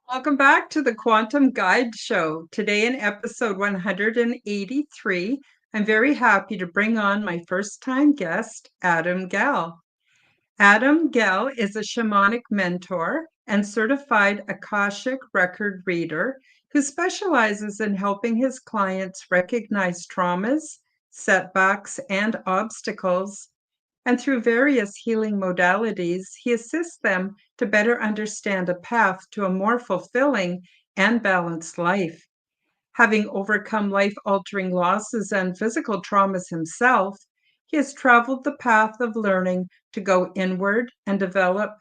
Welcome back to the Quantum Guide Show. Today in episode 183, I'm very happy to bring on my first-time guest, Adam Gell. Adam Gell is a shamanic mentor and certified Akashic record reader who specializes in helping his clients recognize traumas, setbacks, and obstacles. And through various healing modalities, he assists them to better understand a path to a more fulfilling and balanced life. Having overcome life-altering losses and physical traumas himself, he has traveled the path of learning to go inward and develop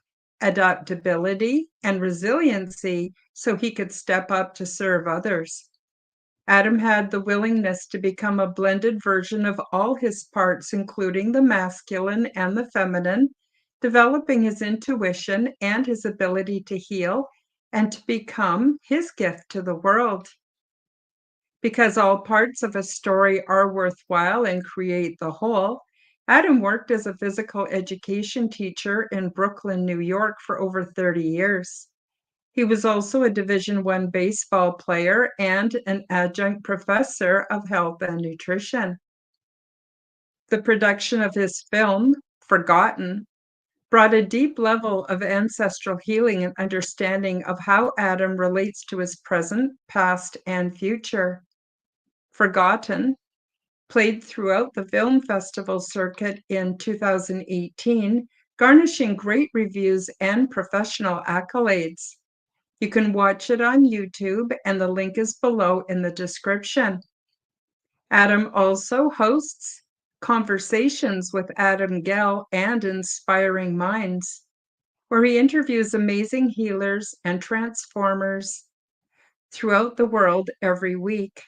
adaptability and resiliency so he could step up to serve others. Adam had the willingness to become a blended version of all his parts, including the masculine and the feminine, developing his intuition and his ability to heal and to become his gift to the world. Because all parts of a story are worthwhile and create the whole, Adam worked as a physical education teacher in Brooklyn, New York for over 30 years. He was also a Division I baseball player and an adjunct professor of health and nutrition. The production of his film, Forgotten, brought a deep level of ancestral healing and understanding of how Adam relates to his present, past, and future. Forgotten, played throughout the film festival circuit in 2018, garnishing great reviews and professional accolades. You can watch it on YouTube, and the link is below in the description. Adam also hosts Conversations with Adam Gell and Inspiring Minds, where he interviews amazing healers and transformers throughout the world every week.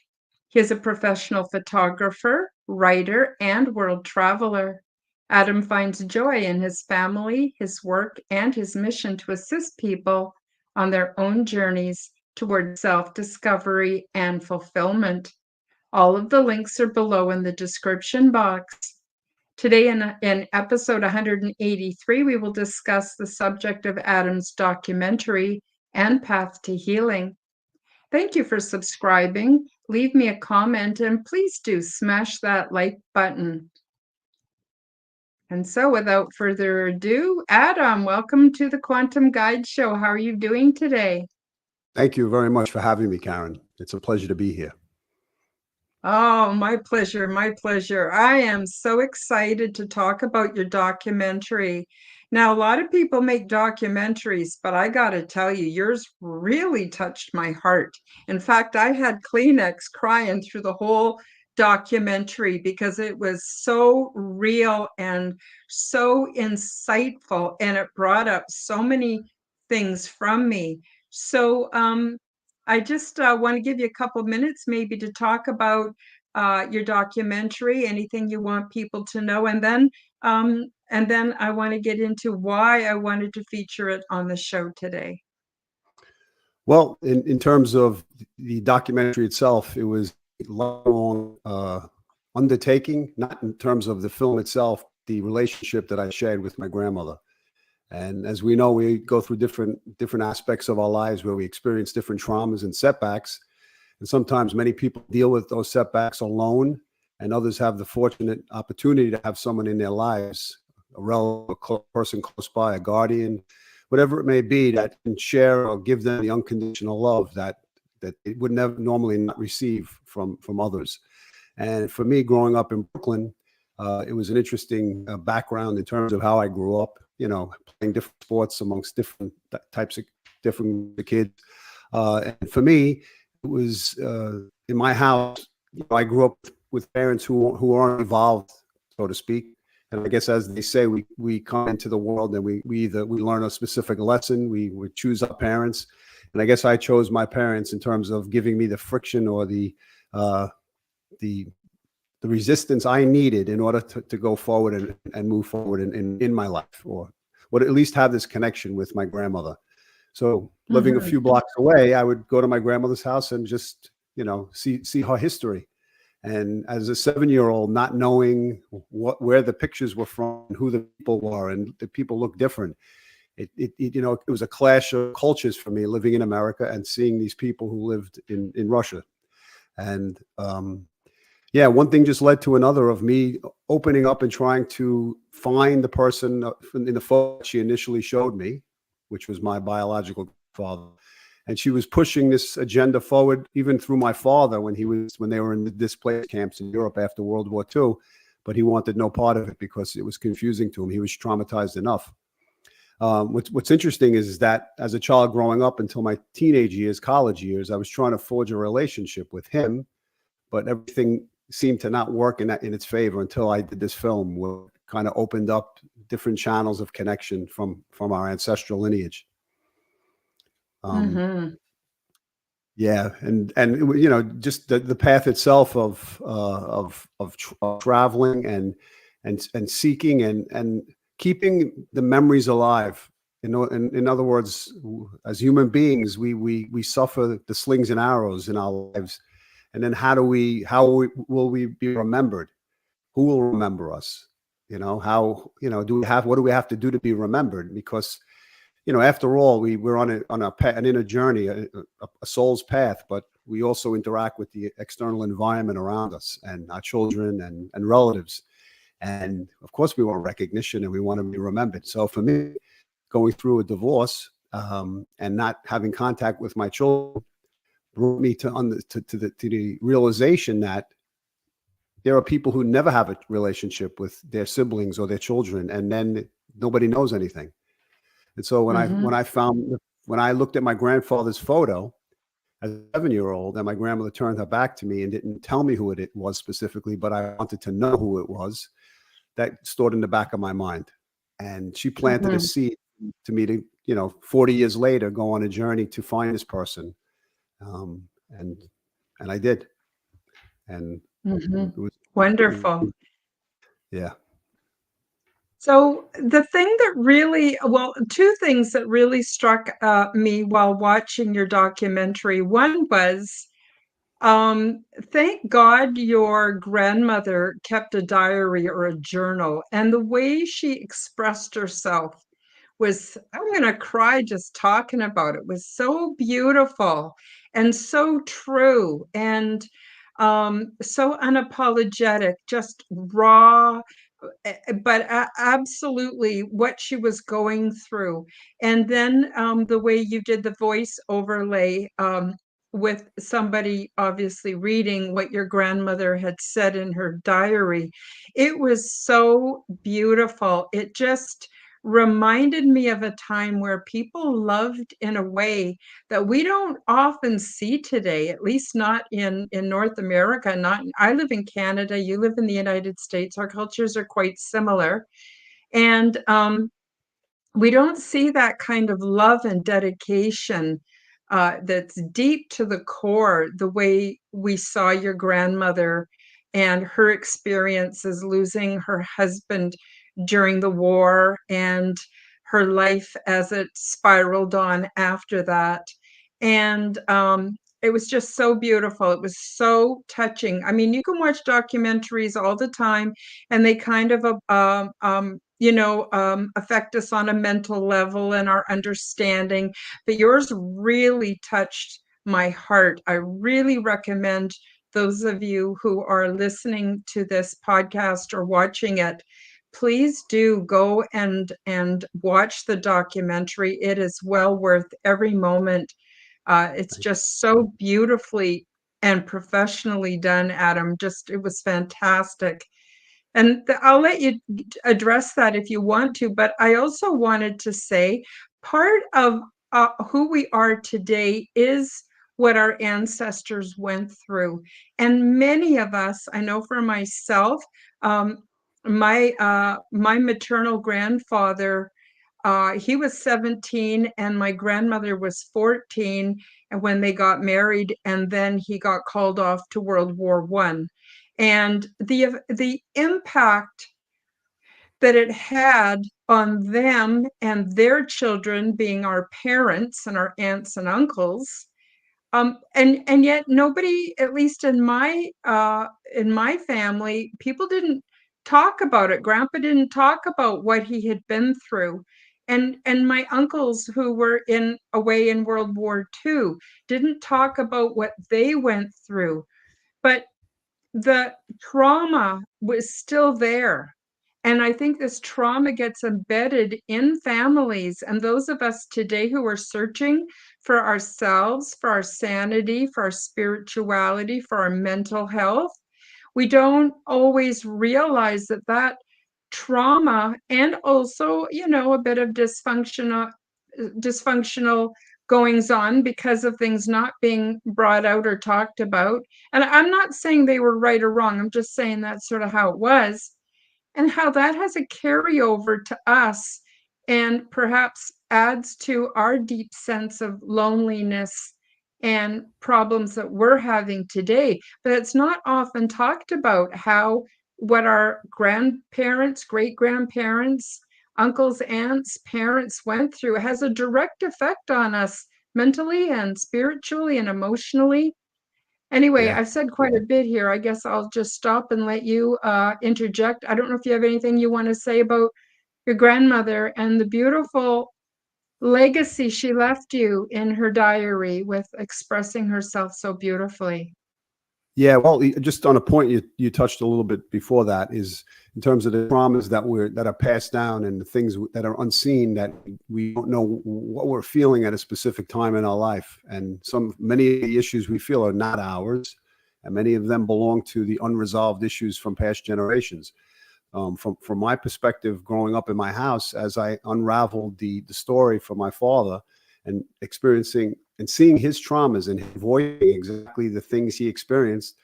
He is a professional photographer, writer, and world traveler. Adam finds joy in his family, his work, and his mission to assist people on their own journeys toward self-discovery and fulfillment. All of the links are below in the description box. Today in episode 183, we will discuss the subject of Adam's documentary and path to healing. Thank you for subscribing. Leave me a comment and please do smash that like button. And so without further ado, Adam, welcome to the Quantum Guide Show. How are you doing today? Thank you very much for having me, Karen. It's a pleasure to be here. Oh, my pleasure, my pleasure. I am so excited to talk about your documentary. Now, a lot of people make documentaries, but I got to tell you, yours really touched my heart. In fact, I had Kleenex crying through the whole documentary because it was so real and so insightful, and it brought up so many things from me. So, I just want to give you a couple minutes maybe to talk about your documentary, anything you want people to know, and then I want to get into why I wanted to feature it on the show today. Well, in terms of the documentary itself, it was a long undertaking, not in terms of the film itself, the relationship that I shared with my grandmother. And as we know, we go through different aspects of our lives where we experience different traumas and setbacks. And sometimes many people deal with those setbacks alone, and others have the fortunate opportunity to have someone in their lives, a relative, a person close by, a guardian, whatever it may be, that can share or give them the unconditional love that they would never normally not receive from others. And for me, growing up in Brooklyn, it was an interesting background in terms of how I grew up, playing different sports amongst different types of different kids. And for me, it was in my house, I grew up with parents who aren't involved, so to speak. And I guess, as they say, we come into the world and we learn a specific lesson. We choose our parents. And I guess I chose my parents in terms of giving me the friction or the resistance I needed in order to go forward and move forward in my life, or at least have this connection with my grandmother. So living a few blocks away, I would go to my grandmother's house and just, see her history. And as a 7-year-old, not knowing where the pictures were from, who the people were, and the people look different, it was a clash of cultures for me living in America and seeing these people who lived in Russia. And yeah, one thing just led to another of me opening up and trying to find the person in the photo she initially showed me, which was my biological father. And she was pushing this agenda forward, even through my father when they were in the displaced camps in Europe after World War II. But he wanted no part of it because it was confusing to him. He was traumatized enough. What's interesting is that as a child growing up until my teenage years, college years, I was trying to forge a relationship with him, but everything seemed to not work in its favor until I did this film, where it kind of opened up different channels of connection from our ancestral lineage. Mm-hmm. Yeah, and just the path itself of traveling and seeking and keeping the memories alive. In other words, as human beings, we suffer the slings and arrows in our lives, and then how will we be remembered? Who will remember us? What do we have to do to be remembered? Because after all, we're on an inner journey, a soul's path, but we also interact with the external environment around us and our children and relatives. And of course, we want recognition and we want to be remembered. So for me, going through a divorce and not having contact with my children brought me to the realization that there are people who never have a relationship with their siblings or their children, and then nobody knows anything. And so when I looked at my grandfather's photo as a 7-year-old, and my grandmother turned her back to me and didn't tell me who it was specifically, but I wanted to know who it was, that stored in the back of my mind. And she planted a seed to me to, 40 years later, go on a journey to find this person. And I did. And it was Wonderful. yeah. So the thing that really, well, two things that really struck me while watching your documentary. One was, thank God your grandmother kept a diary or a journal, and the way she expressed herself was, I'm going to cry just talking about it, was so beautiful and so true and so unapologetic, just raw, but absolutely what she was going through. And then the way you did the voice overlay with somebody obviously reading what your grandmother had said in her diary, it was so beautiful. It just reminded me of a time where people loved in a way that we don't often see today, at least not in North America. I live in Canada, you live in the United States. Our cultures are quite similar. And we don't see that kind of love and dedication that's deep to the core, the way we saw your grandmother and her experiences losing her husband during the war and her life as it spiraled on after that. And it was just so beautiful. It was so touching. I mean, you can watch documentaries all the time, and they kind of affect us on a mental level and our understanding. But yours really touched my heart. I really recommend those of you who are listening to this podcast or watching it, please do go and watch the documentary. It is well worth every moment. It's just so beautifully and professionally done, Adam. Just, it was fantastic. And I'll let you address that if you want to, but I also wanted to say part of who we are today is what our ancestors went through. And many of us, I know for myself, my maternal grandfather, he was 17 and my grandmother was 14 when they got married, and then he got called off to World War I. And the impact that it had on them and their children, being our parents and our aunts and uncles, and yet nobody, at least in my family, people didn't talk about it. Grandpa didn't talk about what he had been through. And my uncles who were away in World War II didn't talk about what they went through, but the trauma was still there. And I think this trauma gets embedded in families. And those of us today who are searching for ourselves, for our sanity, for our spirituality, for our mental health, we don't always realize that that trauma, and also, a bit of dysfunctional goings on because of things not being brought out or talked about. And I'm not saying they were right or wrong. I'm just saying that's sort of how it was, and how that has a carryover to us and perhaps adds to our deep sense of loneliness and problems that we're having today. But it's not often talked about how what our grandparents, great grandparents, uncles, aunts, parents went through has a direct effect on us mentally and spiritually and emotionally. Anyway, Yeah. I've said quite a bit here. I guess I'll just stop and let you interject. I don't know if you have anything you want to say about your grandmother and the beautiful legacy she left you in her diary with expressing herself so beautifully. Yeah, well, just on a point you touched a little bit before that is in terms of the traumas that are passed down and the things that are unseen that we don't know what we're feeling at a specific time in our life, and many of the issues we feel are not ours, and many of them belong to the unresolved issues from past generations. From my perspective, growing up in my house, as I unraveled the story from my father and experiencing and seeing his traumas and voicing exactly the things he experienced,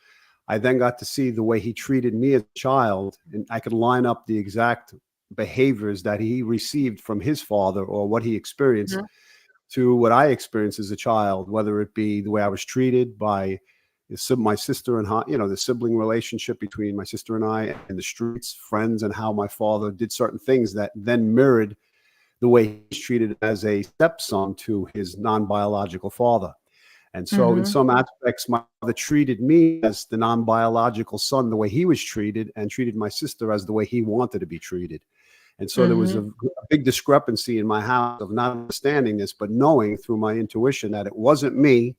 I then got to see the way he treated me as a child, and I could line up the exact behaviors that he received from his father or what he experienced Mhm. to what I experienced as a child, whether it be the way I was treated by my sister and the sibling relationship between my sister and I, and the streets, friends, and how my father did certain things that then mirrored the way he's treated as a stepson to his non-biological father. And so in Mhm. some aspects, my father treated me as the non-biological son the way he was treated, and treated my sister as the way he wanted to be treated. And so there was Mhm. a big discrepancy in my house of not understanding this, but knowing through my intuition that it wasn't me.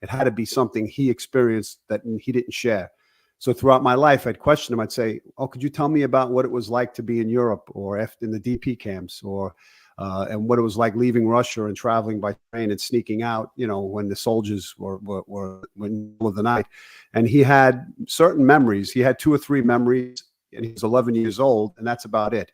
It had to be something he experienced that he didn't share. So throughout my life, I'd question him. I'd say, "Oh, could you tell me about what it was like to be in Europe or in the DP camps, or and what it was like leaving Russia and traveling by train and sneaking out, when the soldiers were in the middle of the night." And he had certain memories. He had 2 or 3 memories, and he was 11 years old, and that's about it.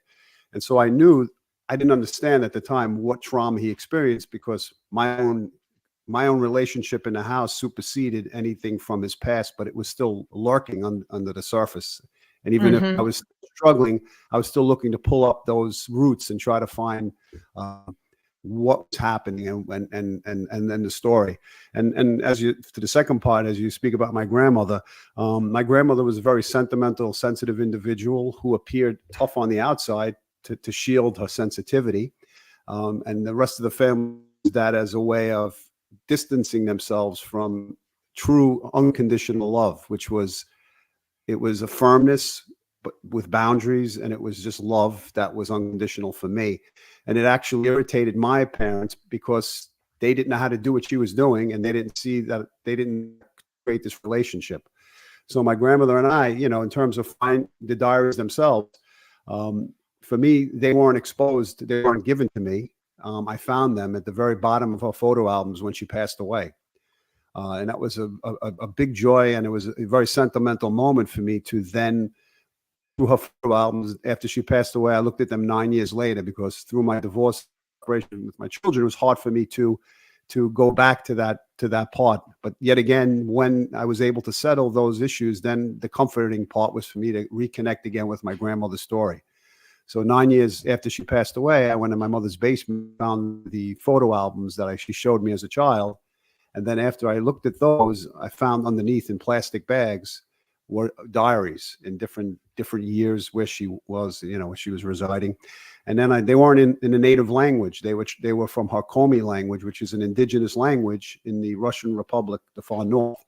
And so I didn't understand at the time what trauma he experienced, because my own relationship in the house superseded anything from his past, but it was still lurking under the surface. And even if I Mhm. was struggling, I was still looking to pull up those roots and try to find uh, what was happening, and then the story. And to the second part, as you speak about my grandmother was a very sentimental, sensitive individual who appeared tough on the outside to shield her sensitivity. And the rest of the family used that as a way of distancing themselves from true unconditional love, it was a firmness, but with boundaries, and it was just love that was unconditional for me. And it actually irritated my parents because they didn't know how to do what she was doing, and they didn't see that they didn't create this relationship. So my grandmother and I, in terms of finding the diaries themselves, um, for me, they weren't exposed. They weren't given to me. I found them at the very bottom of her photo albums when she passed away. And that was a big joy, and it was a very sentimental moment for me to then, through her photo albums, after she passed away, I looked at them 9 years later, because through my divorce separation with my children, it was hard for me to go back to that part. But yet again, when I was able to settle those issues, then the comforting part was for me to reconnect again with my grandmother's story. So 9 years after she passed away, I went in my mother's basement, found the photo albums that she showed me as a child. And then after I looked at those, I found underneath in plastic bags were diaries in different years where she was, where she was residing. And then they weren't in a native language. They were from Harkomi language, which is an indigenous language in the Russian Republic, the far north.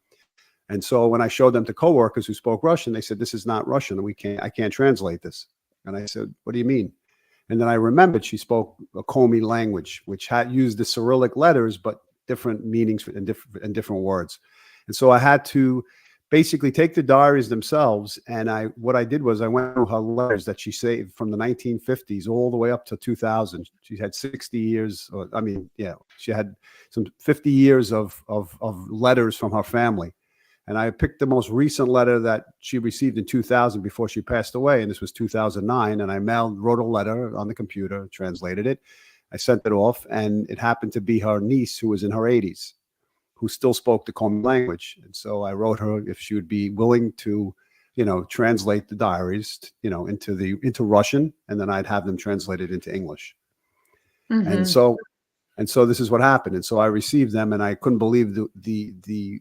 And so when I showed them to coworkers who spoke Russian, they said, "This is not Russian. I can't translate this." And I said, "What do you mean?" And then I remembered she spoke a Komi language, which had used the Cyrillic letters, but different meanings and different words. And so I had to basically take the diaries themselves. And what I did was I went through her letters that she saved from the 1950s all the way up to 2000. She had 60 years. She had some 50 years of letters from her family. And I picked the most recent letter that she received in 2000 before she passed away. And this was 2009. And I wrote a letter on the computer, translated it. I sent it off. And it happened to be her niece, who was in her 80s, who still spoke the Komi language. And so I wrote her if she would be willing to, translate the diaries, into Russian. And then I'd have them translated into English. Mm-hmm. And so this is what happened. And so I received them, and I couldn't believe the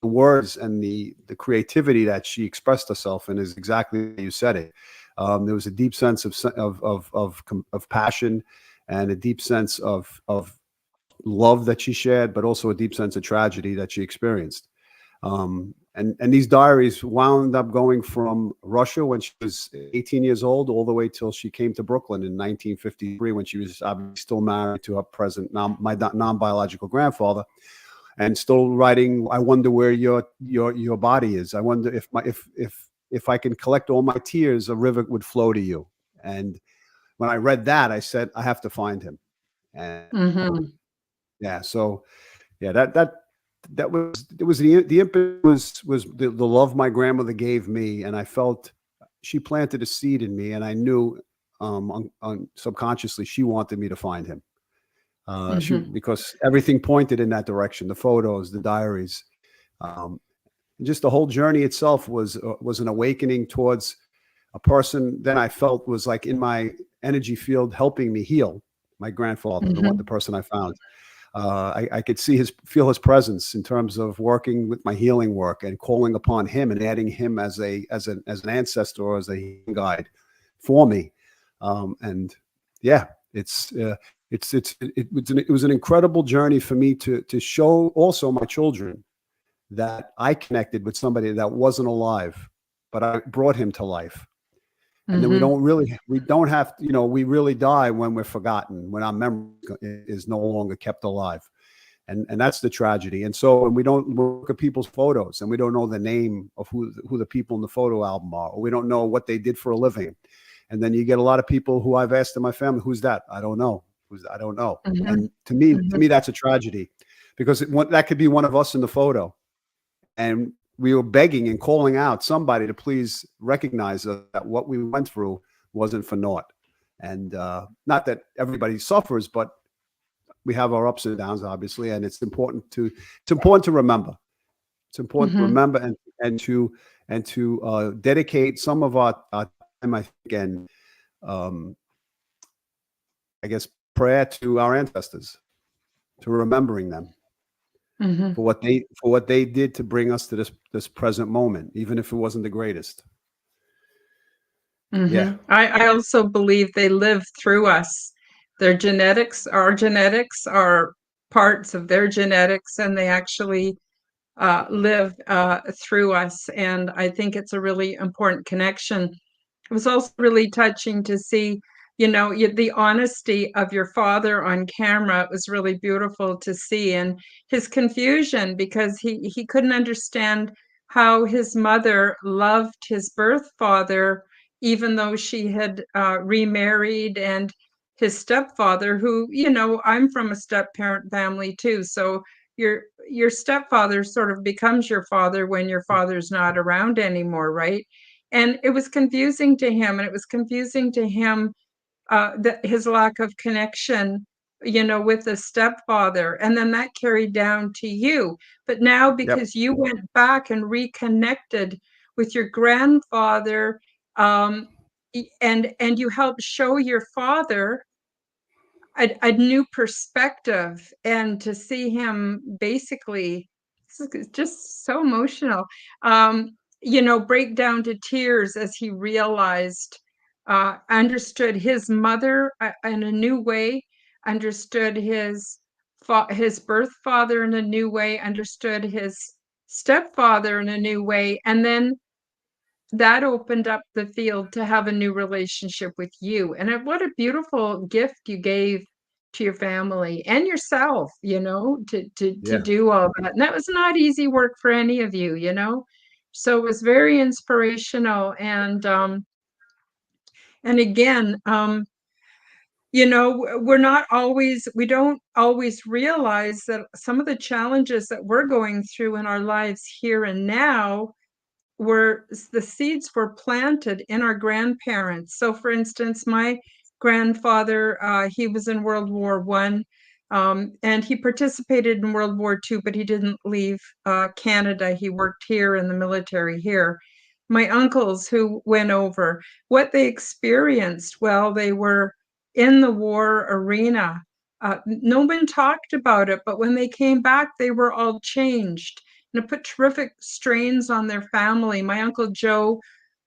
words and the creativity that she expressed herself in is exactly how you said it. There was a deep sense of passion and a deep sense of love that she shared, but also a deep sense of tragedy that she experienced. And these diaries wound up going from Russia when she was 18 years old all the way till she came to Brooklyn in 1953, when she was still married to her present, my non-biological grandfather, and still writing, I wonder where your body is. I wonder if I can collect all my tears, a river would flow to you. And when I read that, I said, I have to find him. And that was the impetus was the love my grandmother gave me. And I felt she planted a seed in me, and I knew subconsciously she wanted me to find him. Because everything pointed in that direction, the photos, the diaries, just the whole journey itself was an awakening towards a person that I felt was like in my energy field, helping me heal my grandfather, the person I found. I could feel his presence in terms of working with my healing work and calling upon him and adding him as an ancestor or as a healing guide for me. It was an incredible journey for me to show also my children that I connected with somebody that wasn't alive, but I brought him to life. And then we don't have, we really die when we're forgotten, when our memory is no longer kept alive. And that's the tragedy. And so when we don't look at people's photos and we don't know the name of who the people in the photo album are, or we don't know what they did for a living. And then you get a lot of people who I've asked in my family, who's that? I don't know. I don't know. And to me, that's a tragedy, because that could be one of us in the photo. And we were begging and calling out somebody to please recognize that what we went through wasn't for naught. And not that everybody suffers, but we have our ups and downs, obviously. And it's important to remember. It's important to remember and to dedicate some of our time, I think, and I guess prayer to our ancestors, to remembering them. For what they did to bring us to this present moment, even if it wasn't the greatest. I also believe they live through us. Their genetics, our genetics, are parts of their genetics, and they actually live through us. And I think it's a really important connection. It was also really touching to see, the honesty of your father on camera. It was really beautiful to see, and his confusion, because he couldn't understand how his mother loved his birth father, even though she had remarried, and his stepfather, who, I'm from a step-parent family too, so your stepfather sort of becomes your father when your father's not around anymore, right? And it was confusing to him, and it was confusing to him his lack of connection, with the stepfather. And then that carried down to you. But now, because you went back and reconnected with your grandfather, and you helped show your father a new perspective, and to see him basically, this is just so emotional, break down to tears as he realized, understood his mother in a new way, understood his birth father in a new way, understood his stepfather in a new way, and then that opened up the field to have a new relationship with you. And what a beautiful gift you gave to your family and yourself, to Yeah. do all that. And that was not easy work for any of you. So it was very inspirational. And again, we don't always realize that some of the challenges that we're going through in our lives here and now were the seeds were planted in our grandparents. So, for instance, my grandfather, he was in World War One, and he participated in World War Two, but he didn't leave Canada. He worked here in the military here. My uncles who went over, what they experienced while they were in the war arena. No one talked about it, but when they came back, they were all changed, and it put terrific strains on their family. My Uncle Joe,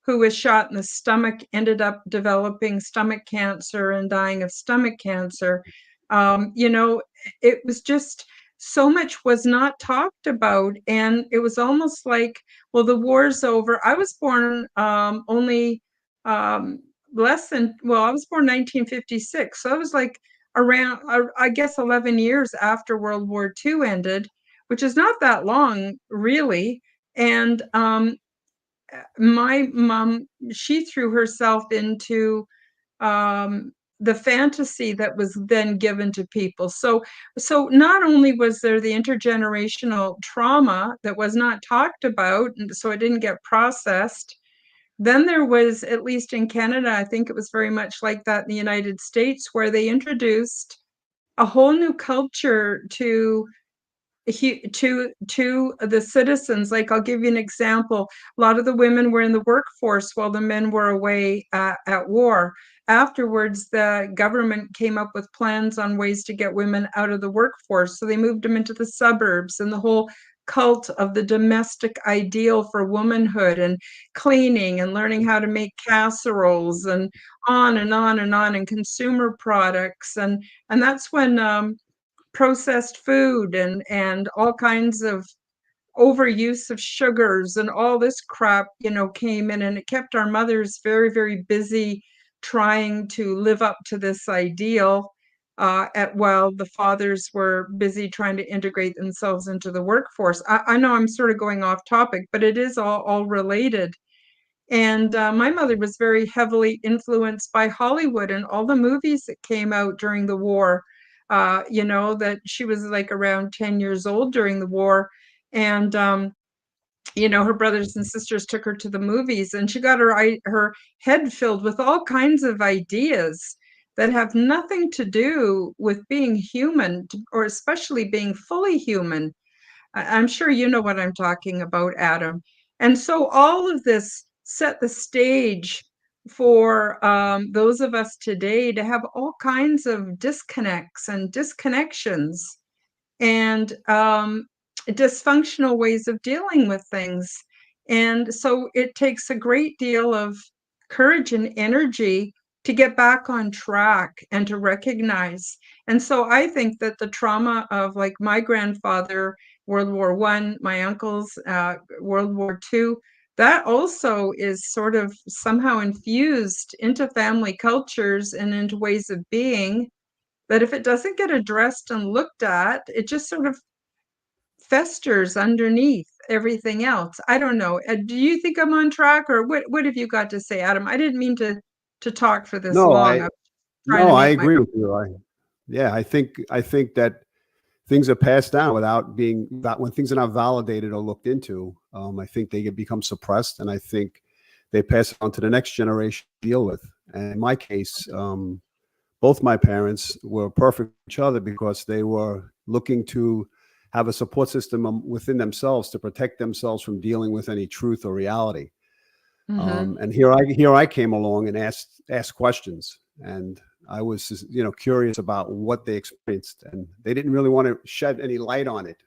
who was shot in the stomach, ended up developing stomach cancer and dying of stomach cancer. You know, it was just so much was not talked about. And it was almost like, well, the war's over. I was born only less than, well, I was born 1956. So I was like around, I guess, 11 years after World War II ended, which is not that long, really. And my mom, she threw herself into the fantasy that was then given to people. So not only was there the intergenerational trauma that was not talked about, and so it didn't get processed. Then there was, at least in Canada, I think it was very much like that in the United States, where they introduced a whole new culture to the citizens. Like, I'll give you an example. A lot of the women were in the workforce while the men were away at war. Afterwards, the government came up with plans on ways to get women out of the workforce. So they moved them into the suburbs, and the whole cult of the domestic ideal for womanhood and cleaning and learning how to make casseroles and on and on and on, and consumer products. And that's when processed food and all kinds of overuse of sugars and all this crap, came in, and it kept our mothers very, very busy trying to live up to this ideal, while the fathers were busy trying to integrate themselves into the workforce. I know I'm sort of going off topic, but it is all related. And my mother was very heavily influenced by Hollywood and all the movies that came out during the war. That she was like around 10 years old during the war. And, her brothers and sisters took her to the movies, and she got her head filled with all kinds of ideas that have nothing to do with being human, or especially being fully human. I'm sure you know what I'm talking about, Adam. And so all of this set the stage for those of us today to have all kinds of disconnects and disconnections and dysfunctional ways of dealing with things. And so it takes a great deal of courage and energy to get back on track and to recognize. And so I think that the trauma of, like, my grandfather, World War One, my uncles, World War Two, that also is sort of somehow infused into family cultures and into ways of being, that if it doesn't get addressed and looked at, it just sort of festers underneath everything else. I don't know. Do you think I'm on track, or what have you got to say, Adam? I didn't mean to talk for this No, long. I I was trying no, to I make my agree with you. Yeah, I think that things are passed down without being that when things are not validated or looked into. I think they become suppressed, and I think they pass it on to the next generation to deal with. And in my case, both my parents were perfect for each other because they were looking to have a support system within themselves to protect themselves from dealing with any truth or reality. Mhm. And here I came along and asked questions, and I was curious about what they experienced, and they didn't really want to shed any light on it.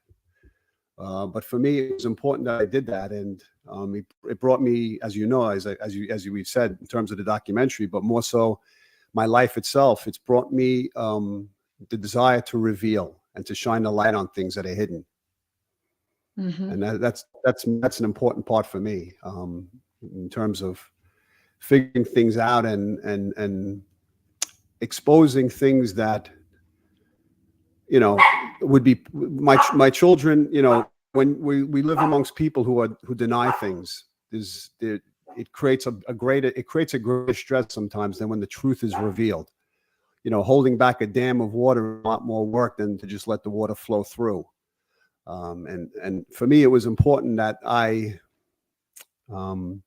But for me, it was important that I did that, and it brought me, as you know, as we've said, in terms of the documentary, but more so my life itself. It's brought me the desire to reveal and to shine the light on things that are hidden, Mhm. and that's an important part for me. in terms of figuring things out and exposing things that, you know, would be my children, you know, when we live amongst people who deny things, it creates a greater stress sometimes than when the truth is revealed. You know, holding back a dam of water is a lot more work than to just let the water flow through. And for me, it was important that I not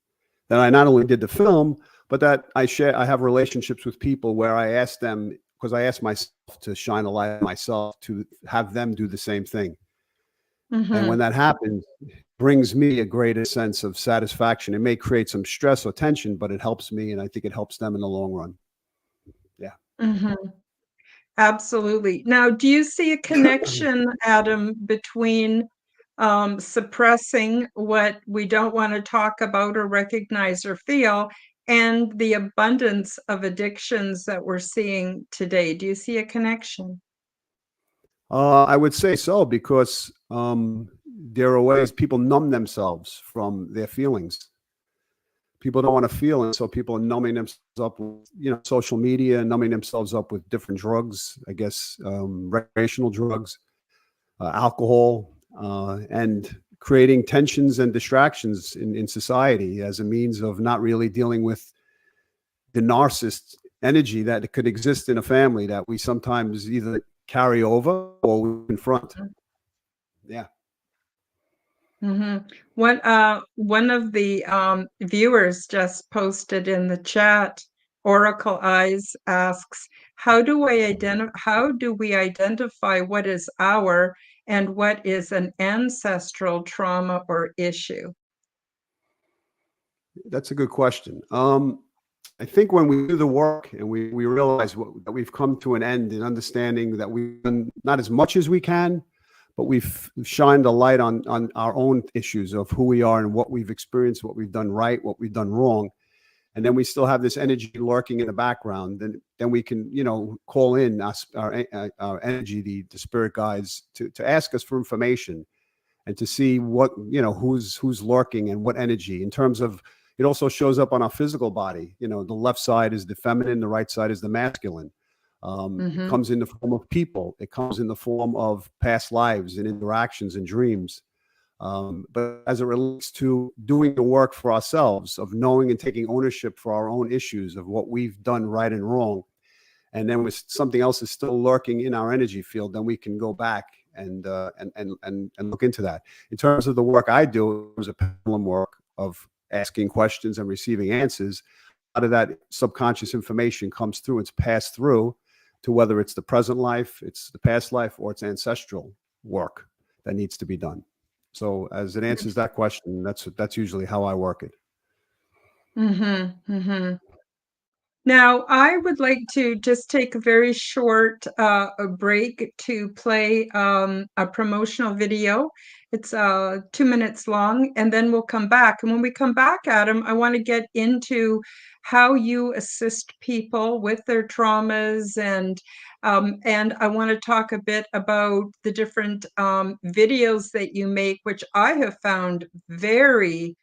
only did the film, but that I have relationships with people where I ask them, because I asked myself to shine a light on myself, to have them do the same thing. And when that happens, it brings me a greater sense of satisfaction. It may create some stress or tension, but it helps me, and I think it helps them in the long run. Yeah. Absolutely. Now, do you see a connection, Adam, between suppressing what we don't want to talk about or recognize or feel and the abundance of addictions that we're seeing today? Do you see a connection? I would say so, because there are ways people numb themselves from their feelings. People don't want to feel, and so people are numbing themselves up with, you know, social media, numbing themselves up with different drugs, I guess, recreational drugs, alcohol, and creating tensions and distractions in society as a means of not really dealing with the narcissist energy that could exist in a family that we sometimes either carry over or we confront. Yeah. One of the viewers just posted in the chat, Oracle Eyes asks, how do we identify what is our and what is an ancestral trauma or issue? That's a good question. I think when we do the work and we realize that we've come to an end in understanding that we've done not as much as we can, but we've shined a light on our own issues of who we are and what we've experienced, what we've done right, what we've done wrong. And then we still have this energy lurking in the background. Then we can, you know, call in our energy, the spirit guides, to ask us for information and to see what, you know, who's lurking and what energy. In terms of, it also shows up on our physical body. You know, the left side is the feminine, the right side is the masculine. It comes in the form of people. It comes in the form of past lives and interactions and dreams. But as it relates to doing the work for ourselves, of knowing and taking ownership for our own issues of what we've done right and wrong, and then with something else is still lurking in our energy field, then we can go back and look into that. In terms of the work I do, it was a pendulum work of asking questions and receiving answers. A lot of that subconscious information comes through. It's passed through to whether it's the present life, it's the past life, or it's ancestral work that needs to be done. So as it answers that question, that's usually how I work it. Now, I would like to just take a very short a break to play a promotional video. It's 2 minutes long, and then we'll come back. And when we come back, Adam, I want to get into how you assist people with their traumas, and I want to talk a bit about the different videos that you make, which I have found very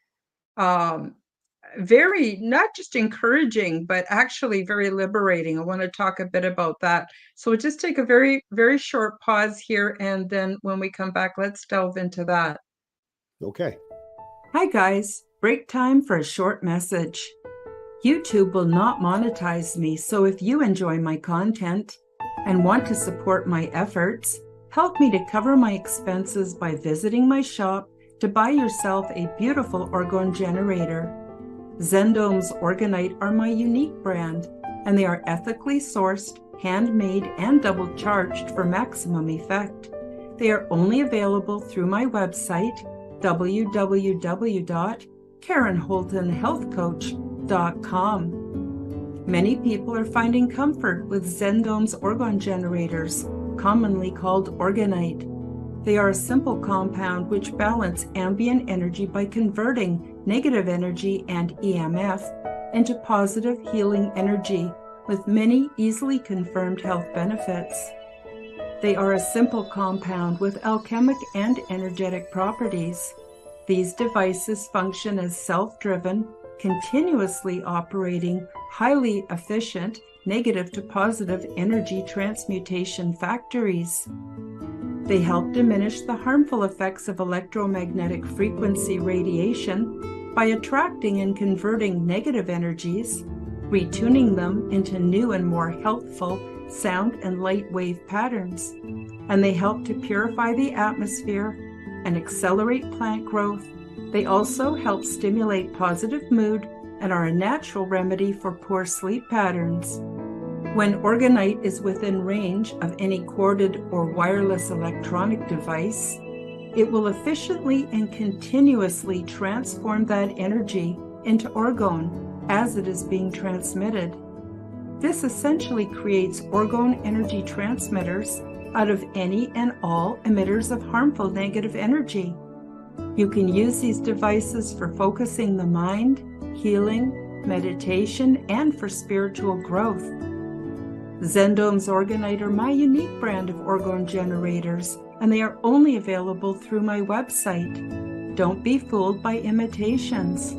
not just encouraging, but actually very liberating. I want to talk a bit about that. So we'll just take a very, very short pause here. And then when we come back, let's delve into that. Okay. Hi, guys. Break time for a short message. YouTube will not monetize me. So if you enjoy my content and want to support my efforts, help me to cover my expenses by visiting my shop to buy yourself a beautiful orgone generator. Zendome's Orgonite are my unique brand, and they are ethically sourced, handmade, and double charged for maximum effect. They are only available through my website, www.KarenHoltonHealthCoach.com. Many people are finding comfort with Zendome's orgone generators, commonly called Orgonite. They are a simple compound which balance ambient energy by converting negative energy and EMF into positive healing energy with many easily confirmed health benefits. They are a simple compound with alchemic and energetic properties. These devices function as self-driven, continuously operating, highly efficient, negative to positive energy transmutation factories. They help diminish the harmful effects of electromagnetic frequency radiation by attracting and converting negative energies, retuning them into new and more healthful sound and light wave patterns. And they help to purify the atmosphere and accelerate plant growth. They also help stimulate positive mood and are a natural remedy for poor sleep patterns. When orgonite is within range of any corded or wireless electronic device, it will efficiently and continuously transform that energy into orgone as it is being transmitted. This essentially creates orgone energy transmitters out of any and all emitters of harmful negative energy. You can use these devices for focusing the mind, healing, meditation, and for spiritual growth. Zendome's orgonite are my unique brand of orgone generators, and they are only available through my website. Don't be fooled by imitations.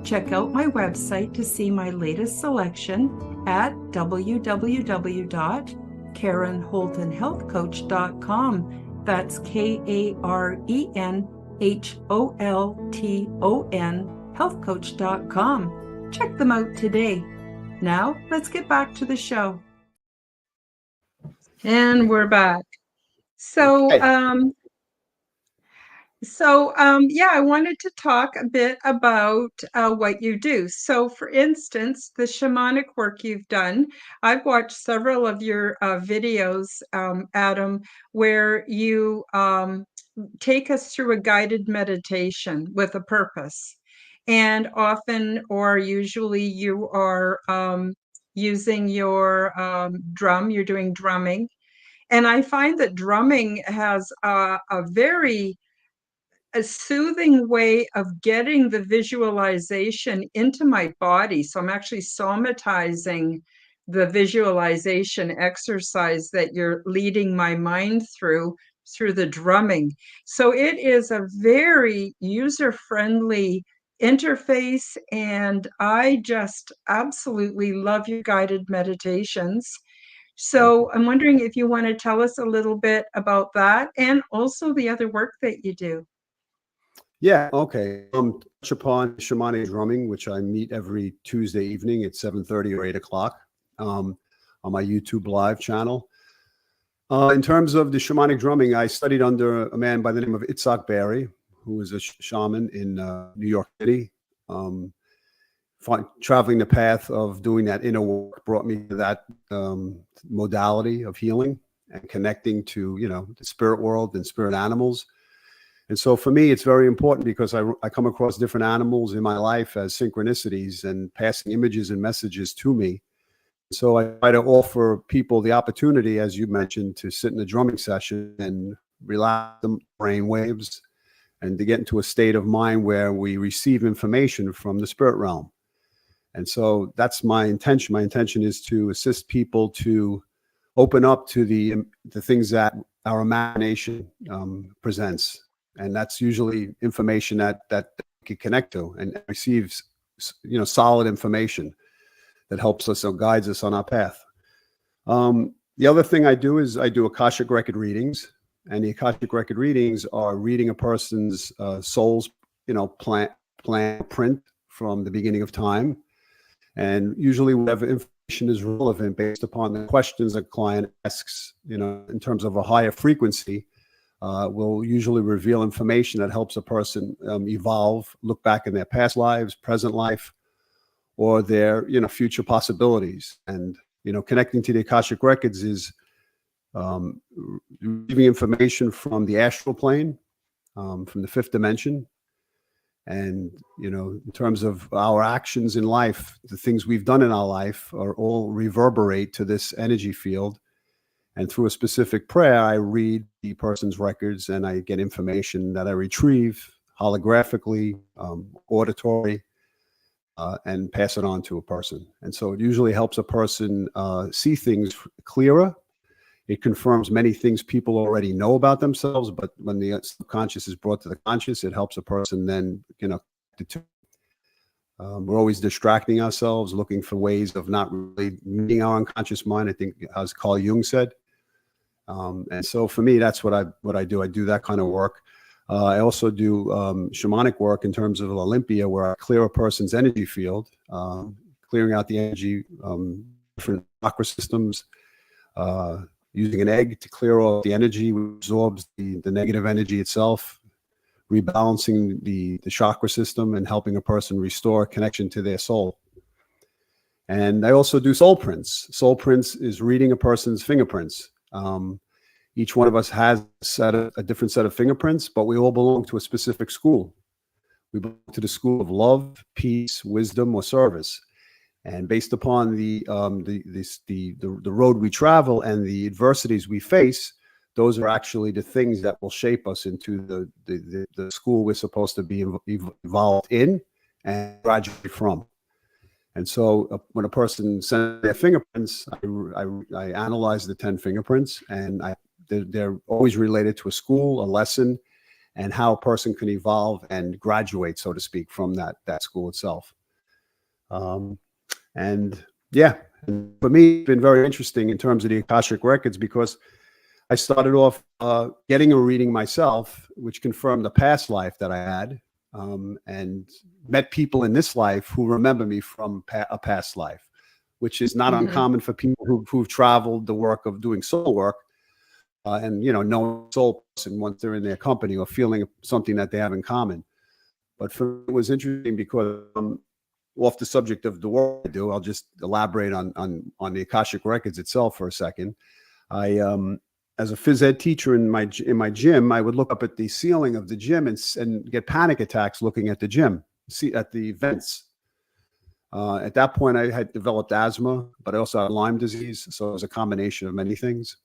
Check out my website to see my latest selection at www.KarenHoltonHealthCoach.com. That's KarenHolton healthcoach.com. Check them out today. Now, let's get back to the show. And we're back. So, Okay. I wanted to talk a bit about what you do. So, for instance, the shamanic work you've done, I've watched several of your videos, Adam, where you take us through a guided meditation with a purpose. And often, or usually, you are using your drum, you're doing drumming. And I find that drumming has a very soothing way of getting the visualization into my body. So I'm actually somatizing the visualization exercise that you're leading my mind through the drumming. So it is a very user-friendly interface, and I just absolutely love your guided meditations. So I'm wondering if you want to tell us a little bit about that and also the other work that you do. Yeah, okay. Touch upon shamanic drumming, which I meet every Tuesday evening at 7:30 or 8 o'clock on my YouTube live channel. In terms of the shamanic drumming, I studied under a man by the name of Itzhak Berry, who was a shaman in New York City. Traveling the path of doing that inner work brought me to that modality of healing and connecting to, the spirit world and spirit animals. And so for me, it's very important because I come across different animals in my life as synchronicities and passing images and messages to me. So I try to offer people the opportunity, as you mentioned, to sit in a drumming session and relax the brain waves and to get into a state of mind where we receive information from the spirit realm. And so that's my intention. My intention is to assist people to open up to the things that our imagination presents. And that's usually information that we can connect to and receives, solid information that helps us or guides us on our path. The other thing I do is I do Akashic record readings, and the Akashic record readings are reading a person's soul's, plan print from the beginning of time. And usually whatever information is relevant based upon the questions a client asks, in terms of a higher frequency, will usually reveal information that helps a person evolve, look back in their past lives, present life, or their future possibilities. And connecting to the Akashic records is receiving information from the astral plane, from the fifth dimension. And in terms of our actions in life, the things we've done in our life are all reverberate to this energy field. And through a specific prayer, I read the person's records and I get information that I retrieve holographically, auditory, and pass it on to a person. And so it usually helps a person see things clearer. It confirms many things people already know about themselves, but when the subconscious is brought to the conscious, it helps a person then, We're always distracting ourselves, looking for ways of not really meeting our unconscious mind, I think, as Carl Jung said. And so for me, that's what I do. I do that kind of work. I also do shamanic work in terms of Olympia, where I clear a person's energy field, clearing out the energy, different chakra systems, using an egg to clear off the energy, which absorbs the negative energy itself, rebalancing the chakra system and helping a person restore connection to their soul. And I also do soul prints. Soul prints is reading a person's fingerprints. Each one of us has a different set of fingerprints, but we all belong to a specific school. We belong to the school of love, peace, wisdom, or service. And based upon the road we travel and the adversities we face, those are actually the things that will shape us into the school we're supposed to be involved in and graduate from. And so when a person sends their fingerprints, I analyze the 10 fingerprints, and they're always related to a school, a lesson, and how a person can evolve and graduate, so to speak, from that school itself. And yeah, and for me, it's been very interesting in terms of the Akashic Records, because I started off getting a reading myself, which confirmed the past life that I had, and met people in this life who remember me from a past life, which is not uncommon for people who've traveled the work of doing soul work, and knowing a soul person once they're in their company, or feeling something that they have in common. But for me, it was interesting because off the subject of the work I do, I'll just elaborate on the Akashic Records itself for a second. As a phys ed teacher in my gym, I would look up at the ceiling of the gym and get panic attacks looking at the gym, at the vents. At that point, I had developed asthma, but I also had Lyme disease, so it was a combination of many things.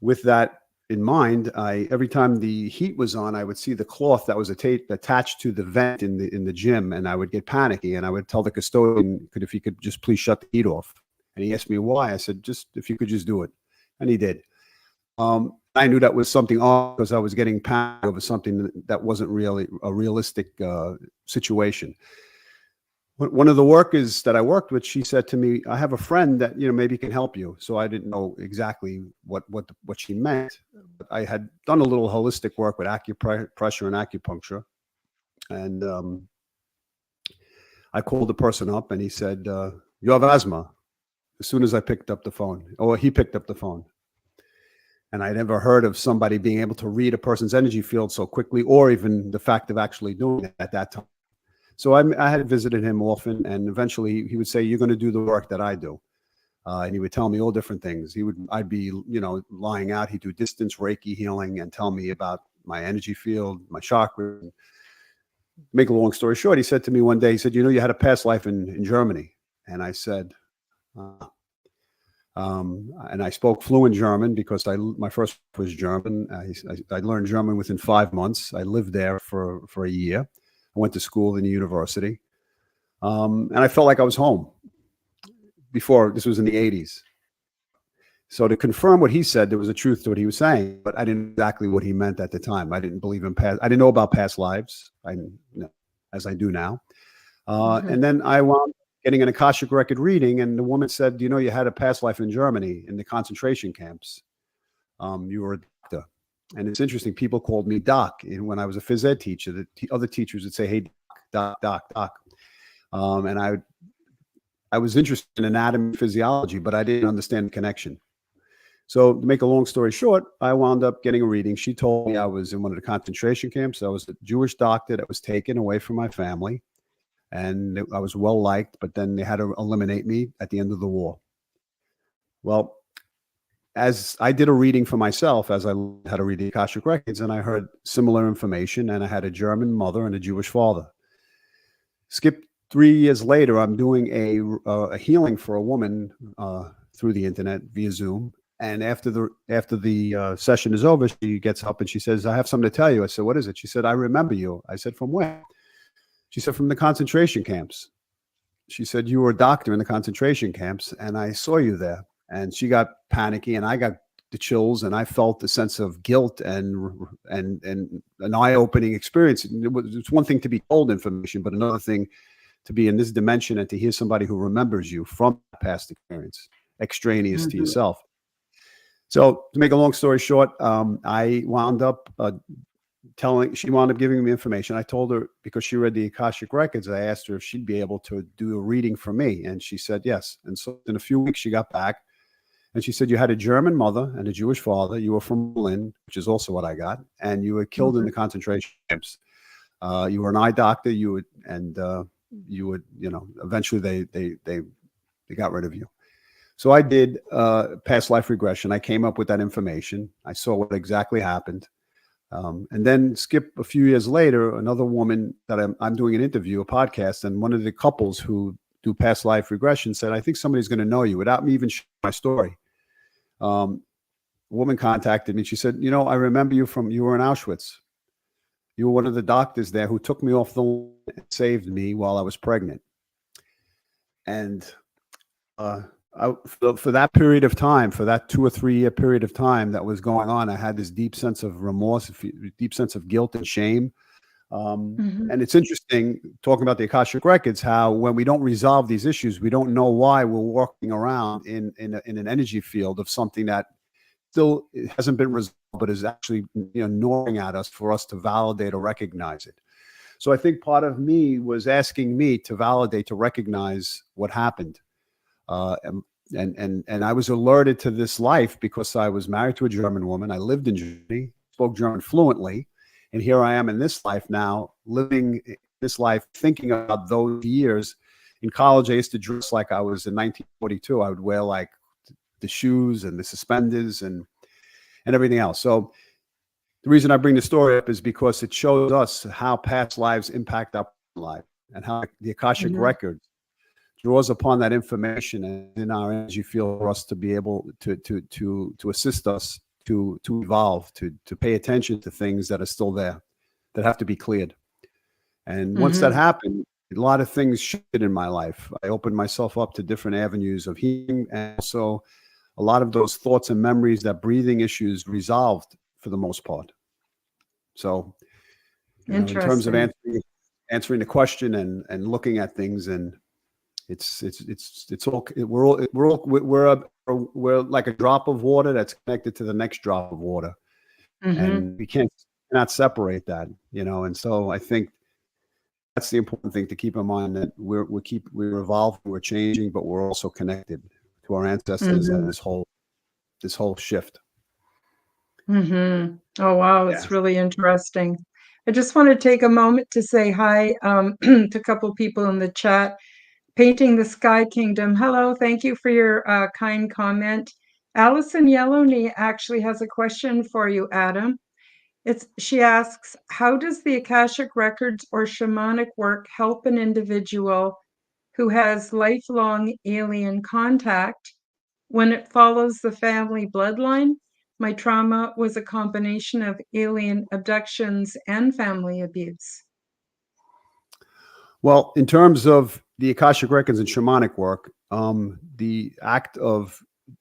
With that in mind, every time the heat was on, I would see the cloth that was attached to the vent in the gym, and I would get panicky, and I would tell the custodian if he could just please shut the heat off. And he asked me why. I said, just if you could just do it. And he did. I knew that was something off because I was getting panicked over something that wasn't really a realistic situation. One of the workers that I worked with, she said to me, I have a friend that, maybe can help you. So I didn't know exactly what she meant. But I had done a little holistic work with acupressure and acupuncture. And I called the person up, and he said, you have asthma. As soon as I picked up the phone, or he picked up the phone. And I never heard of somebody being able to read a person's energy field so quickly, or even the fact of actually doing it at that time. So I had visited him often, and eventually he would say, you're going to do the work that I do. And he would tell me all different things. I'd be, lying out. He'd do distance Reiki healing and tell me about my energy field, my chakra. Make a long story short, he said to me one day, he said, you had a past life in Germany. And I said, and I spoke fluent German because my first was German. I learned German within 5 months. I lived there for a year. I went to school in the university. And I felt like I was home before. This was in the 80s. So to confirm what he said, there was a truth to what he was saying, but I didn't know exactly what he meant at the time. I didn't believe in I didn't know about past lives, as I do now. And then I wound up getting an Akashic record reading, and the woman said, you had a past life in Germany in the concentration camps. You were a doctor. And it's interesting, people called me doc. And when I was a phys ed teacher, the other teachers would say, hey, doc. And I was interested in anatomy and physiology, but I didn't understand the connection. So to make a long story short, I wound up getting a reading. She told me I was in one of the concentration camps. I was a Jewish doctor that was taken away from my family. And I was well liked, but then they had to eliminate me at the end of the war. Well, as I did a reading for myself, as I learned how to read the Akashic Records, and I heard similar information, and I had a German mother and a Jewish father. Skip 3 years later, I'm doing a healing for a woman through the internet via Zoom. And after the session is over, she gets up and she says, I have something to tell you. I said, what is it? She said, I remember you. I said, from where? She said, from the concentration camps. She said, you were a doctor in the concentration camps, and I saw you there. And she got panicky, and I got the chills, and I felt a sense of guilt and an eye-opening experience. It's one thing to be told information, but another thing to be in this dimension and to hear somebody who remembers you from past experience, extraneous to yourself. So to make a long story short, I wound up she wound up giving me information. I told her, because she read the Akashic Records, I asked her if she'd be able to do a reading for me. And she said yes. And so in a few weeks, she got back and she said, you had a German mother and a Jewish father. You were from Berlin, which is also what I got. And you were killed in the concentration camps. You were an eye doctor. Eventually they got rid of you. So I did past life regression. I came up with that information. I saw what exactly happened. And then skip a few years later, another woman that I'm doing an interview, a podcast, and one of the couples who do past life regression said, I think somebody's going to know you, without me even sharing my story. A woman contacted me. She said, I remember you were in Auschwitz. You were one of the doctors there who took me off the line and saved me while I was pregnant. And for that period of time, for that 2 or 3 year period of time that was going on, I had this deep sense of remorse, deep sense of guilt and shame. And it's interesting talking about the Akashic Records, how when we don't resolve these issues, we don't know why we're walking around in an energy field of something that still hasn't been resolved, but is actually gnawing at us for us to validate or recognize it. So I think part of me was asking me to validate, to recognize what happened. And I was alerted to this life because I was married to a German woman. I lived in Germany, spoke German fluently. And here I am in this life now, living this life, thinking about those years. In college, I used to dress like I was in 1942. I would wear like the shoes and the suspenders and everything else. So the reason I bring the story up is because it shows us how past lives impact our life, and how the Akashic Record draws upon that information and in our energy field for us to be able to assist us to evolve, to pay attention to things that are still there, that have to be cleared. And once that happened, a lot of things shifted in my life. I opened myself up to different avenues of healing, and also a lot of those thoughts and memories, that breathing issues resolved for the most part. So, in terms of answering the question and looking at things, and it's all, we're like a drop of water that's connected to the next drop of water, and we cannot separate that, and so I think that's the important thing to keep in mind, that we're evolving, we're changing, but we're also connected to our ancestors and this whole shift. Oh, wow. It's really interesting. I just want to take a moment to say hi to a couple people in the chat. Painting the Sky Kingdom. Hello. Thank you for your kind comment. Allison Yellowknee actually has a question for you, Adam. She asks, how does the Akashic Records or shamanic work help an individual who has lifelong alien contact when it follows the family bloodline? My trauma was a combination of alien abductions and family abuse. Well, in terms of the Akashic Records and shamanic work, the act of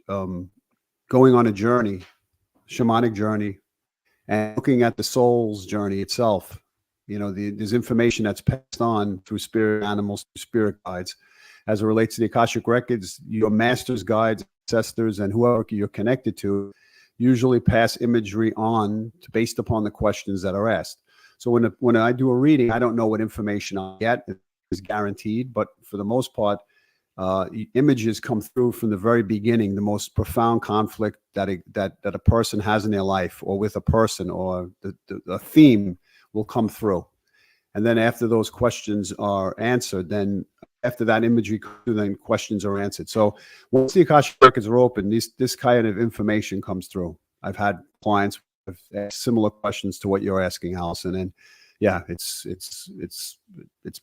going on a journey, shamanic journey, and looking at the soul's journey itself, there's information that's passed on through spirit animals, through spirit guides, as it relates to the Akashic Records. Your masters, guides, ancestors, and whoever you're connected to usually pass imagery on based upon the questions that are asked. So when I do a reading, I don't know what information I get is guaranteed, but for the most part, images come through from the very beginning, the most profound conflict that a person has in their life, or with a person, or the theme will come through. And then after those questions are answered, then after that imagery, then questions are answered. So once the Akashic Records are open, this kind of information comes through. I've had clients with similar questions to what you're asking, Allison, and yeah, it's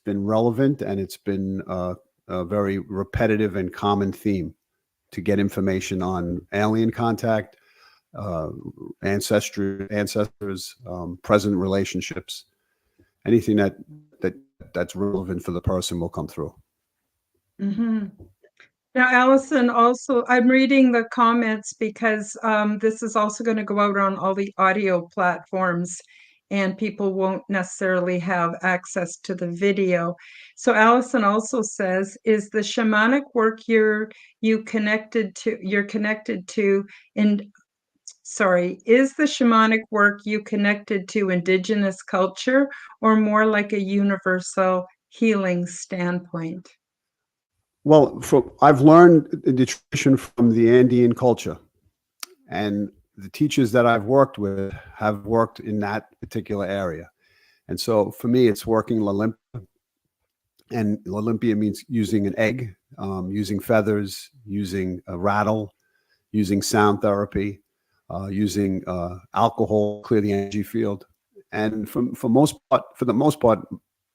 been relevant, and it's been a very repetitive and common theme to get information on alien contact, ancestors, present relationships. Anything that's relevant for the person will come through. Now, Allison, also, I'm reading the comments because this is also going to go out on all the audio platforms, and people won't necessarily have access to the video. So Allison also says, is the shamanic work you're connected to in sorry, is the shamanic work you connected to indigenous culture or more like a universal healing standpoint? Well, I've learned the tradition from the Andean culture, and the teachers that I've worked with have worked in that particular area. And so for me, it's working Olympia, and Olympia means using an egg, using feathers, using a rattle, using sound therapy, using alcohol, clear the energy field. And for the most part,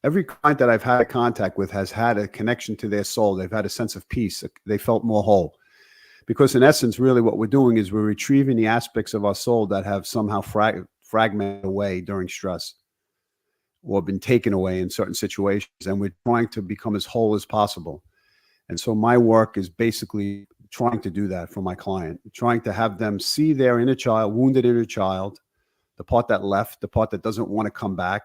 every client that I've had contact with has had a connection to their soul. They've had a sense of peace. They felt more whole. Because in essence, really what we're doing is we're retrieving the aspects of our soul that have somehow fragmented away during stress or been taken away in certain situations. And we're trying to become as whole as possible. And so my work is basically trying to do that for my client, trying to have them see their inner child, wounded inner child, the part that left, the part that doesn't want to come back,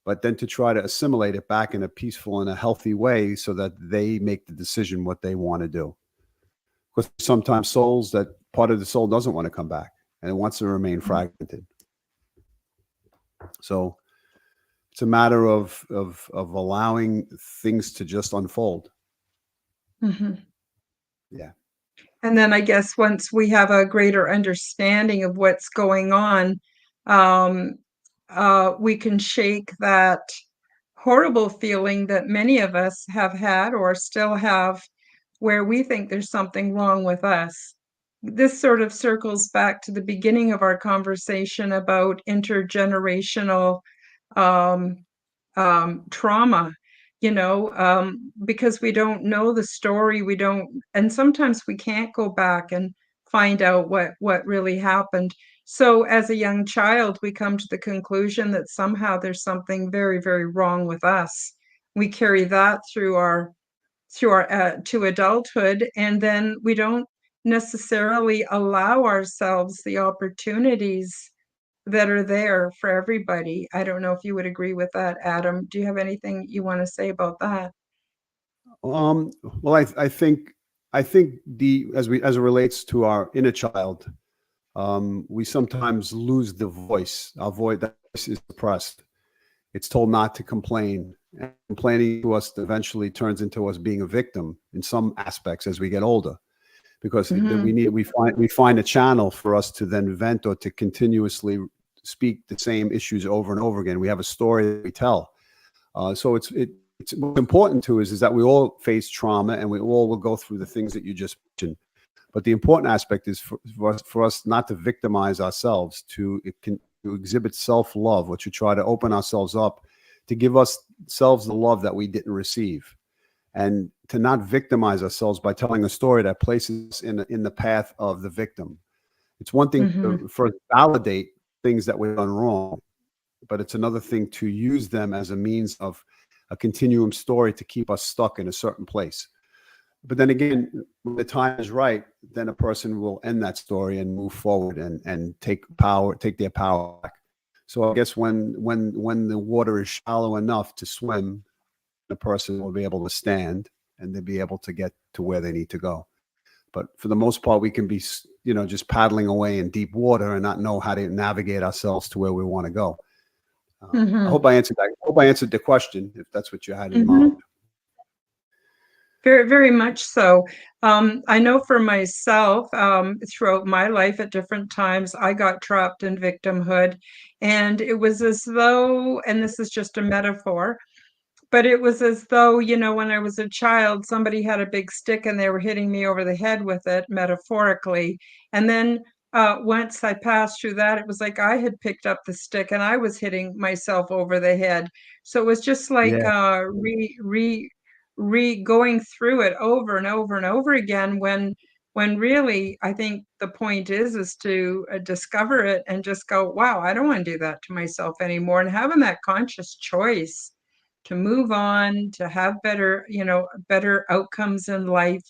but then to try to assimilate it back in a peaceful and a healthy way so that they make the decision what they want to do. Because sometimes that part of the soul doesn't want to come back and it wants to remain fragmented. So it's a matter of allowing things to just unfold. Mm-hmm. Yeah. And then I guess once we have a greater understanding of what's going on, um, we can shake that horrible feeling that many of us have had or still have, where we think there's something wrong with us. This sort of circles back to the beginning of our conversation about intergenerational um, trauma, because we don't know the story, and sometimes we can't go back and find out what really happened. So as a young child, we come to the conclusion that somehow there's something very, very wrong with us. We carry that through our to adulthood, and then we don't necessarily allow ourselves the opportunities that are there for everybody. I don't know if you would agree with that, Adam. Do you have anything you want to say about that? Well, I think as it relates to our inner child, we sometimes lose the voice. Our voice, that voice is suppressed. It's told not to complain. And complaining to us eventually turns into us being a victim in some aspects as we get older, because we find a channel for us to then vent or to continuously speak the same issues over and over again. We have a story that we tell. So it's what's important to us is that we all face trauma and we all will go through the things that you just mentioned. But the important aspect is for us not to victimize ourselves, to exhibit self-love, or to try to open ourselves up, to give ourselves the love that we didn't receive, and to not victimize ourselves by telling a story that places us in the path of the victim. It's one thing to first validate things that we've done wrong, but it's another thing to use them as a means of a continuum story to keep us stuck in a certain place. But then again, when the time is right, then a person will end that story and move forward and take their power back. So I guess when the water is shallow enough to swim, the person will be able to stand and they'll be able to get to where they need to go. But for the most part, we can be, just paddling away in deep water and not know how to navigate ourselves to where we want to go. I hope I answered that. I hope I answered the question, if that's what you had in mind. Very, very much so. I know for myself, throughout my life at different times, I got trapped in victimhood. And it was as though, and this is just a metaphor, but it was as though, when I was a child, somebody had a big stick and they were hitting me over the head with it, metaphorically. And then once I passed through that, it was like I had picked up the stick and I was hitting myself over the head. So it was just like Yeah. going through it over and over and over again, when really I think the point is to discover it and just go, wow, I don't want to do that to myself anymore, and having that conscious choice to move on, to have better outcomes in life.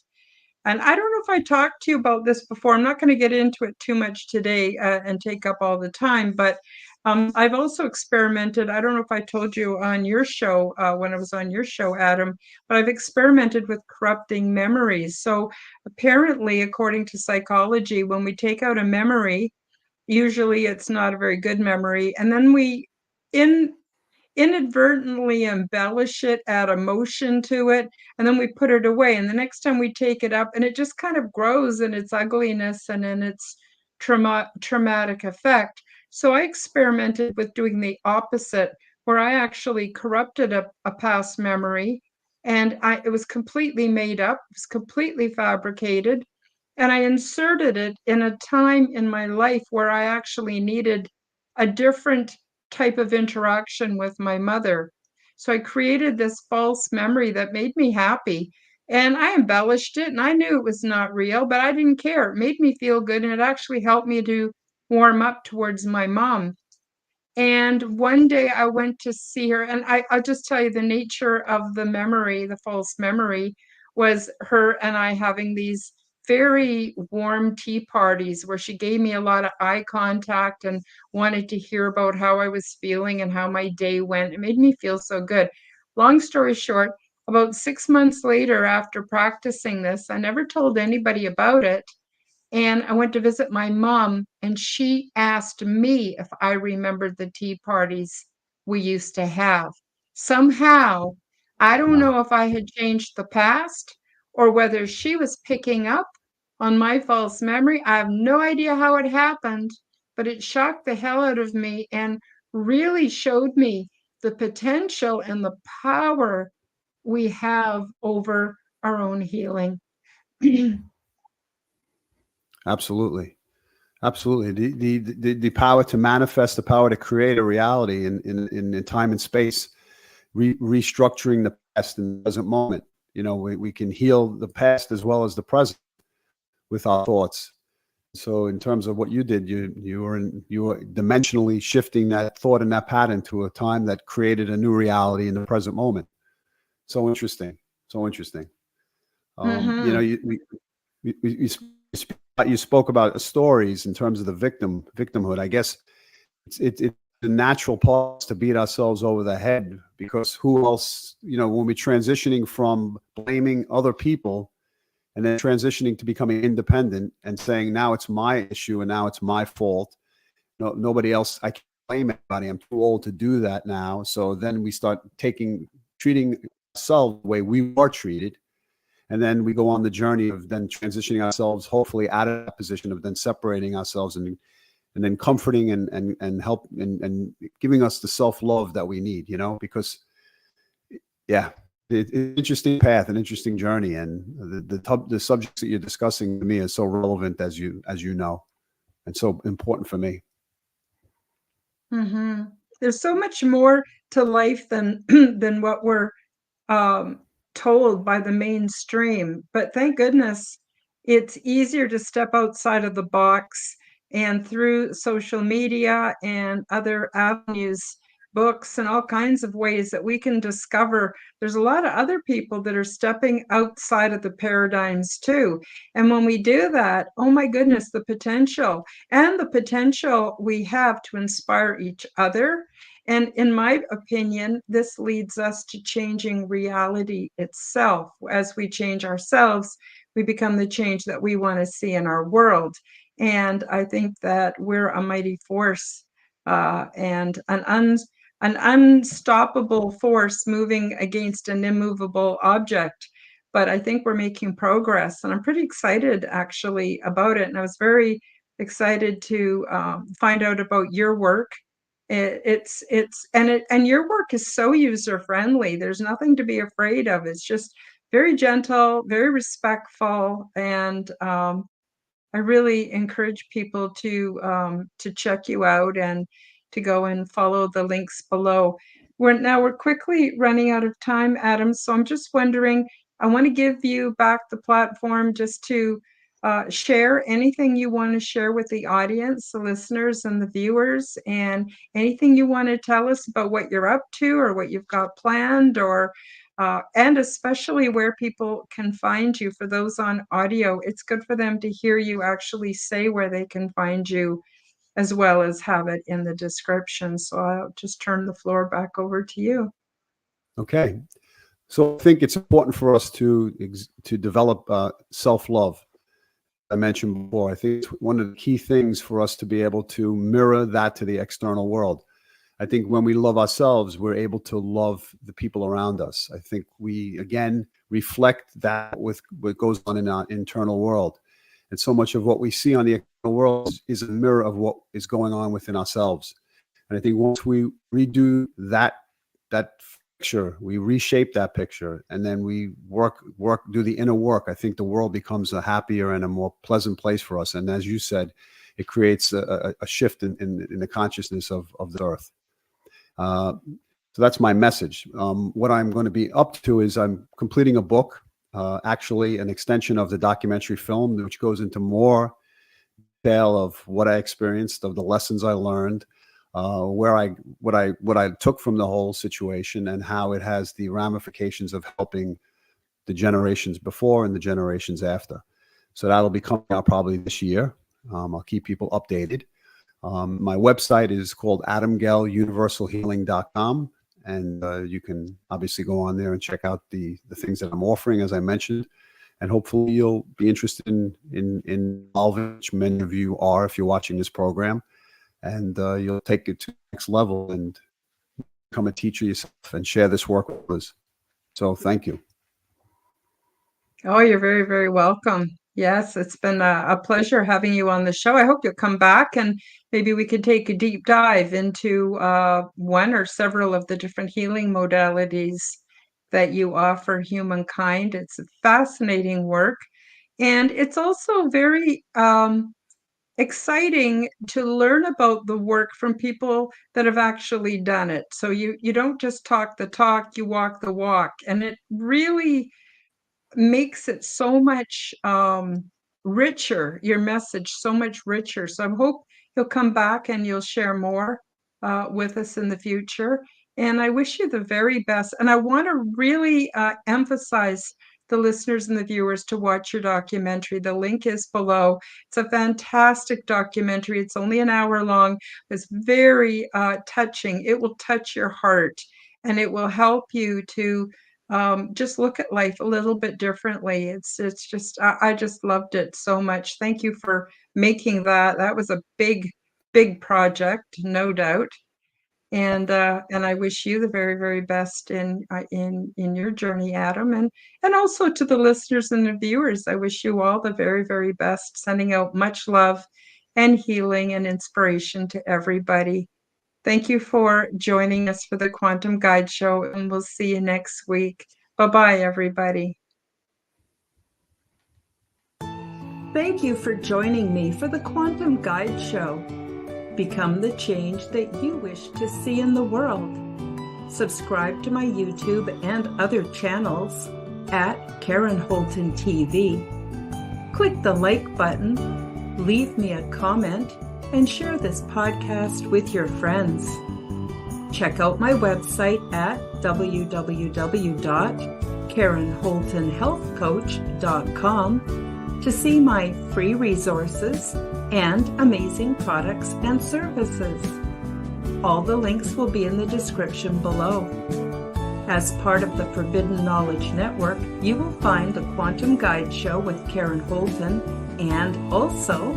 And I don't know if I talked to you about this before. I'm not going to get into it too much today and take up all the time, but I've also experimented. I don't know if I told you on your show, when I was on your show, Adam, but I've experimented with corrupting memories. So apparently, according to psychology, when we take out a memory, usually it's not a very good memory, and then we in inadvertently embellish it, add emotion to it, and then we put it away. And the next time we take it up, and it just kind of grows in its ugliness and in its traumatic effect. So I experimented with doing the opposite, where I actually corrupted a past memory, and it was completely made up, it was completely fabricated, and I inserted it in a time in my life where I actually needed a different type of interaction with my mother. So I created this false memory that made me happy. And I embellished it, and I knew it was not real, but I didn't care. It made me feel good, and it actually helped me to warm up towards my mom. And one day I went to see her, and I'll just tell you the nature of the memory, the false memory, was her and I having these very warm tea parties where she gave me a lot of eye contact and wanted to hear about how I was feeling and how my day went. It made me feel so good. Long story short, about 6 months later, after practicing this, I never told anybody about it. And I went to visit my mom, and she asked me if I remembered the tea parties we used to have. Somehow, I don't Wow. know if I had changed the past or whether she was picking up on my false memory. I have no idea how it happened, but it shocked the hell out of me and really showed me the potential and the power we have over our own healing. Absolutely. Absolutely. The power to manifest, the power to create a reality in time and space, restructuring the past and the present moment. You know, we can heal the past as well as the present with our thoughts. So in terms of what you did, you were dimensionally shifting that thought and that pattern to a time that created a new reality in the present moment. So interesting. So interesting. You know, Mm-hmm. you spoke about stories in terms of the victimhood. I guess it's the natural part to beat ourselves over the head, because who else, you know, when we're transitioning from blaming other people and then transitioning to becoming independent and saying, now it's my issue and now it's my fault. No, nobody else, I can't blame anybody. I'm too old to do that now. So then we start treating ourselves the way we were treated. And then we go on the journey of then transitioning ourselves, hopefully out of that position of then separating ourselves and then comforting and help and giving us the self-love that we need, you know, because yeah, it's an interesting path, an interesting journey. And the subjects that you're discussing to me is so relevant, as you know, and so important for me. Mm-hmm. There's so much more to life than than what we're um, told by the mainstream. But thank goodness it's easier to step outside of the box, and through social media and other avenues, books, and all kinds of ways that we can discover there's a lot of other people that are stepping outside of the paradigms too. And when we do that, oh my goodness, the potential we have to inspire each other. And in my opinion, this leads us to changing reality itself. As we change ourselves, we become the change that we want to see in our world. And I think that we're a mighty force, and an unstoppable force moving against an immovable object. But I think we're making progress, and I'm pretty excited actually about it. And I was very excited to find out about your work. And your work is so user friendly. There's nothing to be afraid of. It's just very gentle, very respectful, and I really encourage people to check you out and to go and follow the links below. We're quickly running out of time, Adam. So I'm just wondering, I want to give you back the platform just to share anything you want to share with the audience, the listeners and the viewers, and anything you want to tell us about what you're up to or what you've got planned, or and especially where people can find you. For those on audio, it's good for them to hear you actually say where they can find you, as well as have it in the description. So I'll just turn the floor back over to you. Okay. So I think it's important for us to develop self-love. I mentioned before, I think it's one of the key things for us to be able to mirror that to the external world. I think when we love ourselves, we're able to love the people around us. I think we, again, reflect that with what goes on in our internal world. And so much of what we see on the external world is a mirror of what is going on within ourselves. And I think once we redo that picture, we reshape that picture, and then we do the inner work, I think the world becomes a happier and a more pleasant place for us. And as you said, it creates a shift in the consciousness of the earth. So that's my message. What I'm going to be up to is I'm completing a book, actually an extension of the documentary film, which goes into more detail of what I experienced, of the lessons I learned, what I took from the whole situation, and how it has the ramifications of helping the generations before and the generations after. So that'll be coming out probably this year. I'll keep people updated. My website is called AdamGellUniversalHealing.com, and you can obviously go on there and check out the things that I'm offering, as I mentioned. And hopefully you'll be interested in involving, which many of you are if you're watching this program. And you'll take it to the next level and become a teacher yourself and share this work with others. So thank you. Oh, you're very, very welcome. Yes, it's been a pleasure having you on the show. I hope you'll come back and maybe we could take a deep dive into one or several of the different healing modalities that you offer humankind. It's fascinating work. And it's also very exciting to learn about the work from people that have actually done it. So you don't just talk the talk, you walk the walk. And it really makes it so much richer, your message so much richer. So I hope you'll come back and you'll share more with us in the future. And I wish you the very best. And I want to really emphasize the listeners and the viewers to watch your documentary. The link is below. It's a fantastic documentary. It's only an hour long. It's very touching. It will touch your heart, and it will help you to just look at life a little bit differently. It's just, I just loved it so much. Thank you for making that. That was a big project, no doubt. And I wish you the very, very best in your journey, Adam, and also to the listeners and the viewers. I wish you all the very, very best. Sending out much love and healing and inspiration to everybody. Thank you for joining us for the Quantum Guide Show, and we'll see you next week. Bye-bye, everybody. Thank you for joining me for the Quantum Guide Show. Become the change that you wish to see in the world. Subscribe to my YouTube and other channels at Karen Holton TV. Click the like button, leave me a comment, and share this podcast with your friends. Check out my website at www.KarenHoltonHealthCoach.com to see my free resources and amazing products and services. All the links will be in the description below. As part of the Forbidden Knowledge Network, you will find the Quantum Guide Show with Karen Holton and also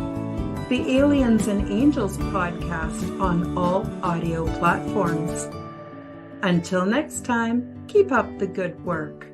the Aliens and Angels podcast on all audio platforms. Until next time, keep up the good work.